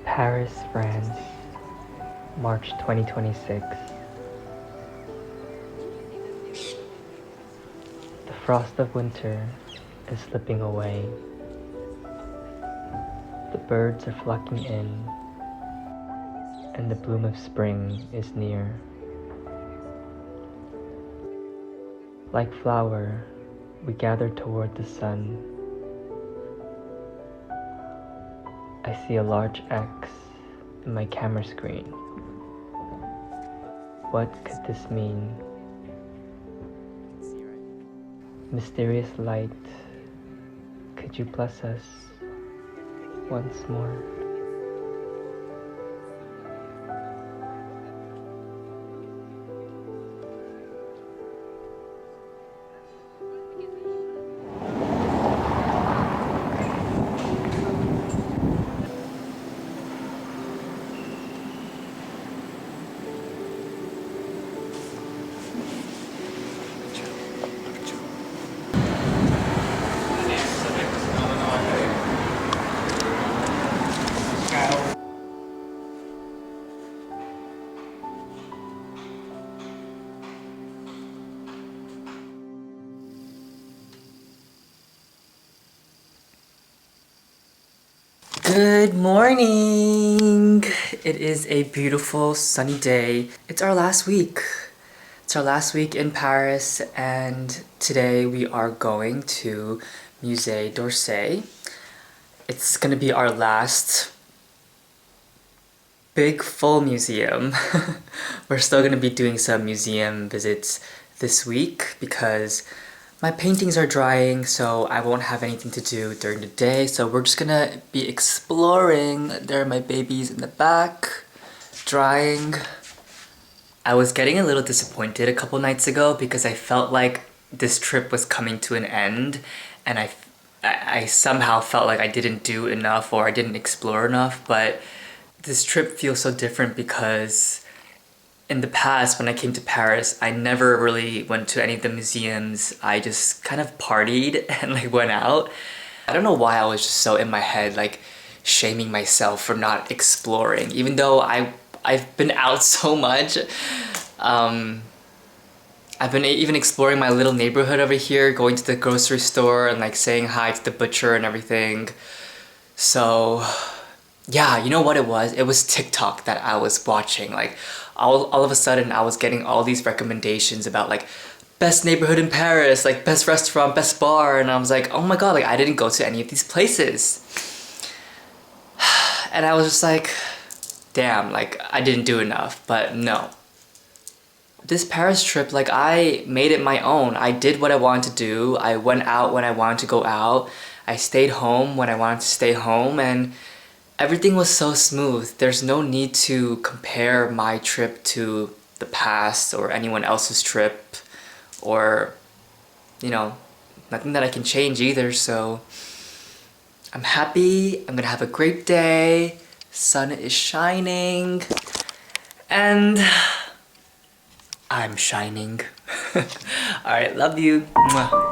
Paris, France, March 2026. The frost of winter is slipping away. The birds are flocking in, and the bloom of spring is near. Like flower, we gather toward the sun. I see a large X in my camera screen. What could this mean? Mysterious light, could you bless us once more? Good morning! It is a beautiful sunny day. It's our last week. It's our last week in Paris, and today we are going to Musée d'Orsay. It's gonna be our last big full museum. We're still gonna be doing some museum visits this week because my paintings are drying, so I won't have anything to do during the day, so we're just gonna be exploring. There are my babies in the back, drying. I was getting a little disappointed a couple nights ago because I felt like this trip was coming to an end, and I somehow felt like I didn't do enough or I didn't explore enough, but this trip feels so different because in the past, when I came to Paris, I never really went to any of the museums. I just kind of partied and like went out. I don't know why I was just so in my head, like shaming myself for not exploring, even though I've been out so much. I've been even exploring my little neighborhood over here, going to the grocery store and like saying hi to the butcher and everything. So yeah, you know what it was? It was TikTok that I was watching. Like all of a sudden I was getting all these recommendations about like best neighborhood in Paris, like best restaurant, best bar, and I was like, oh my god, like I didn't go to any of these places. And I was just like, damn, like I didn't do enough, but no. This Paris trip, like I made it my own. I did what I wanted to do. I went out when I wanted to go out. I stayed home when I wanted to stay home, and everything was so smooth. There's no need to compare my trip to the past or anyone else's trip, or, you know, nothing that I can change either, so I'm happy. I'm gonna have a great day. Sun is shining, and I'm shining. Alright, love you. Mwah.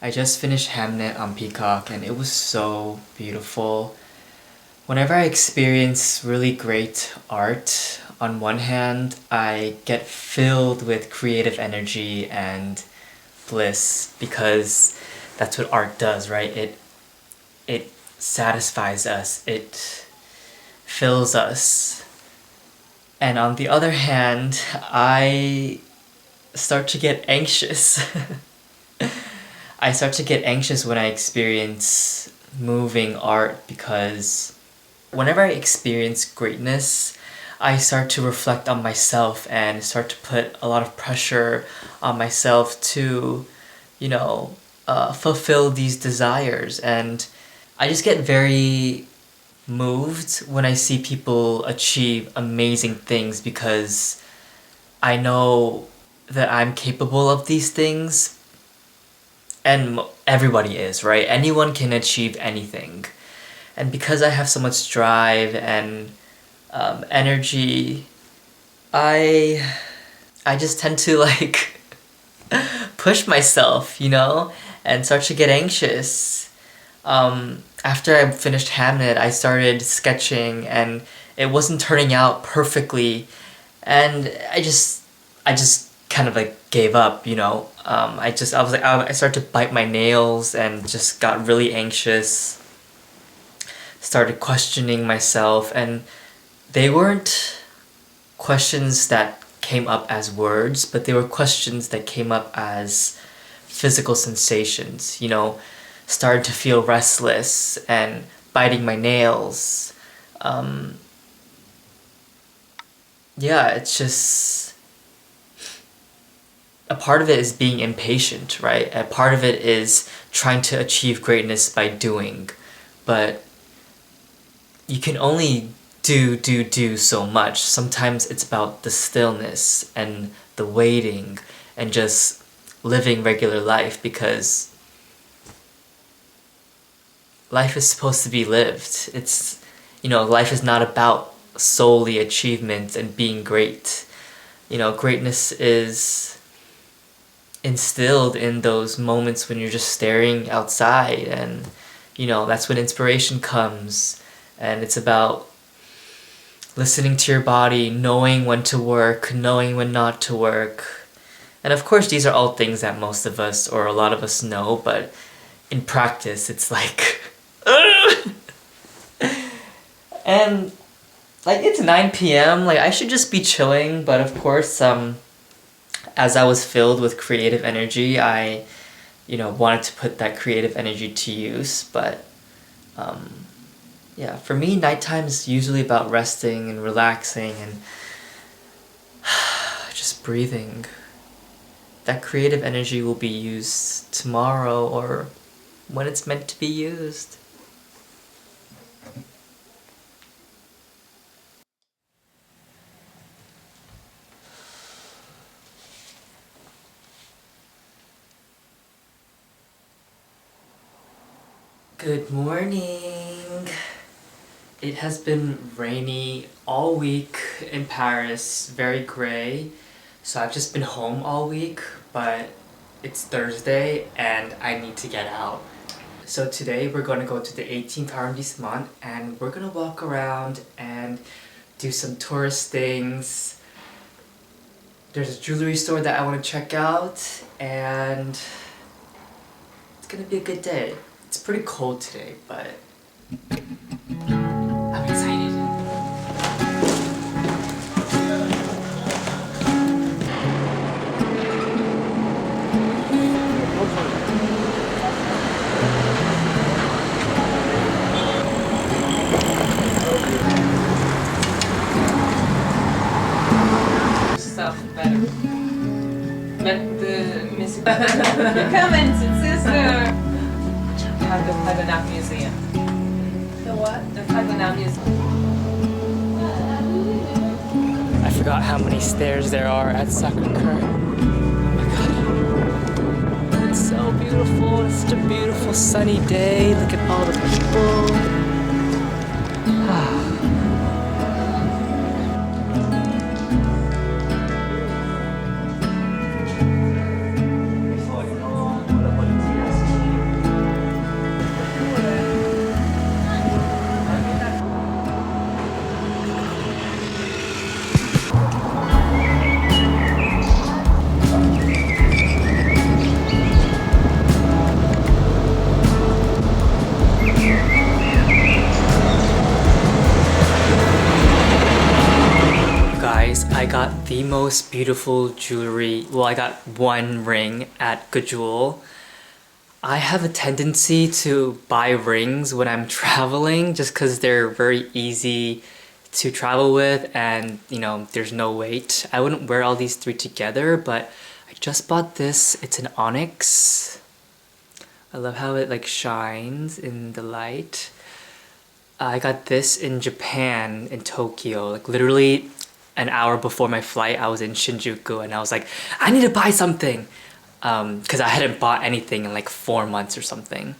I just finished Hamlet on Peacock and it was so beautiful. Whenever I experience really great art, on one hand, I get filled with creative energy and bliss because that's what art does, right? It satisfies us. It fills us. And on the other hand, I start to get anxious. I start to get anxious when I experience moving art, because whenever I experience greatness, I start to reflect on myself and start to put a lot of pressure on myself to, fulfill these desires. And I just get very moved when I see people achieve amazing things, because I know that I'm capable of these things. And everybody is, right? Anyone can achieve anything. And because I have so much drive and energy, I just tend to push myself, and start to get anxious. After I finished Hamlet, I started sketching, and it wasn't turning out perfectly, and I just kind of gave up, I started to bite my nails and just got really anxious, started questioning myself, and they weren't questions that came up as words, but they were questions that came up as physical sensations, started to feel restless and biting my nails. It's just, a part of it is being impatient, right? A part of it is trying to achieve greatness by doing, but you can only do so much. Sometimes it's about the stillness and the waiting and just living regular life, because life is supposed to be lived. It's, life is not about solely achievement and being great. Greatness is instilled in those moments when you're just staring outside, and that's when inspiration comes. And it's about listening to your body, knowing when to work, knowing when not to work. And of course, these are all things that most of us, or a lot of us, know, but in practice it's and it's 9 p.m. I should just be chilling, but of course, as I was filled with creative energy, I wanted to put that creative energy to use. But for me, nighttime is usually about resting and relaxing and just breathing. That creative energy will be used tomorrow, or when it's meant to be used. Good morning! It has been rainy all week in Paris, very gray. So I've just been home all week, but it's Thursday and I need to get out. So today we're going to go to the 18th arrondissement and we're going to walk around and do some tourist things. There's a jewelry store that I want to check out, and it's going to be a good day. It's pretty cold today, but I'm excited. Stuff better. Met the Miss. Come in, sister. At the Fragonard Museum. The what? The Fragonard Museum. I forgot how many stairs there are at Sacré-Cœur. Oh my god. It's so beautiful. It's such a beautiful sunny day. Look at all the people. I got the most beautiful jewelry. Well, I got one ring at Gajul. I have a tendency to buy rings when I'm traveling just because they're very easy to travel with and, you know, there's no weight. I wouldn't wear all these three together, but I just bought this. It's an onyx. I love how it like shines in the light. I got this in Japan, in Tokyo. Like literally an hour before my flight, I was in Shinjuku and I was like, I need to buy something. Because I hadn't bought anything in like 4 months or something.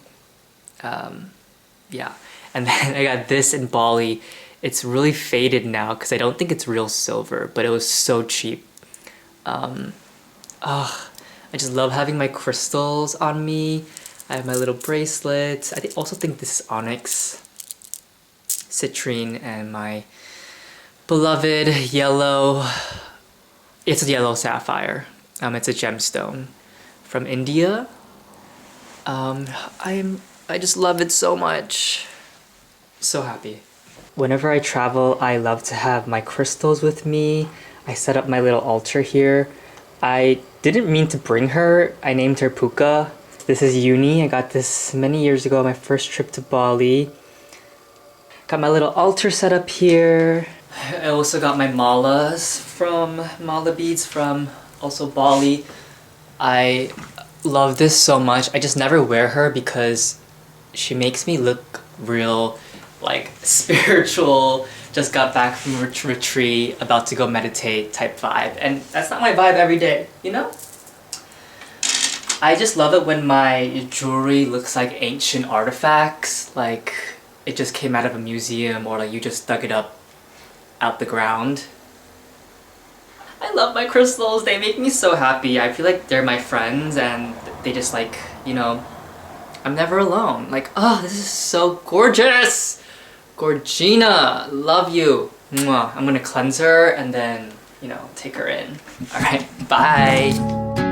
Yeah. And then I got this in Bali. It's really faded now because I don't think it's real silver, but it was so cheap. I just love having my crystals on me. I have my little bracelet. I also think this is onyx, citrine, and my beloved yellow, it's a yellow sapphire. It's a gemstone from India. I just love it so much. So happy. Whenever I travel, I love to have my crystals with me. I set up my little altar here. I didn't mean to bring her. I named her Puka. This is Uni. I got this many years ago on my first trip to Bali. Got my little altar set up here. I also got my mala beads from also Bali. I love this so much. I just never wear her because she makes me look real like spiritual, just got back from retreat, about to go meditate type vibe, and that's not my vibe every day, you know? I just love it when my jewelry looks like ancient artifacts, like it just came out of a museum or like you just dug it up out the ground. I love my crystals, they make me so happy. I feel like they're my friends and they just like, you know, I'm never alone. Like, oh, this is so gorgeous! Gorgina, love you. Mwah. I'm gonna cleanse her and then, you know, take her in. Alright, bye!